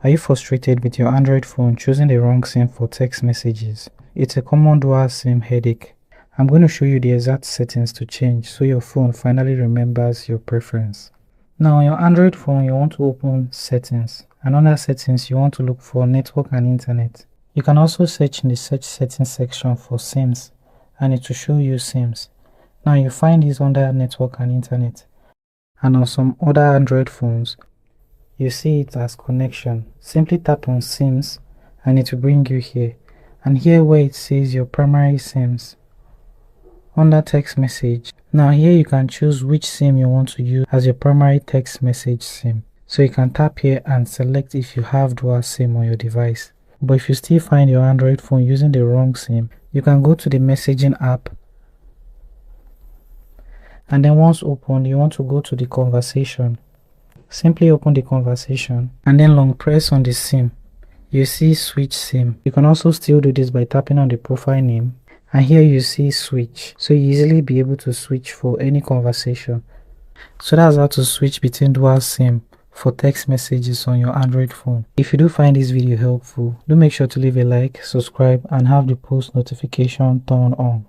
Are you frustrated with your Android phone choosing the wrong SIM for text messages? It's a common dual SIM headache. I'm going to show you the exact settings to change so your phone finally remembers your preference. Now on your Android phone, you want to open settings, and under settings you want to look for network and internet. You can also search in the search settings section for SIMs, and it will show you SIMs. Now you find this under network and internet, and on some other Android phones you see it as connection. Simply tap on SIMs and it will bring you here, and here where it says your primary SIMs under text message. Now here you can choose which SIM you want to use as your primary text message SIM. So you can tap here and select if you have dual SIM on your device. But if you still find your Android phone using the wrong SIM, you can go to the messaging app, and then once opened you want to go to the conversation. Simply open the conversation and then long press on the SIM. You see switch SIM. You can also still do this by tapping on the profile name, and here you see switch, so you easily be able to switch for any conversation. So that's how to switch between dual SIM for text messages on your Android phone. If you do find this video helpful, do make sure to leave a like, subscribe, and have the post notification turned on.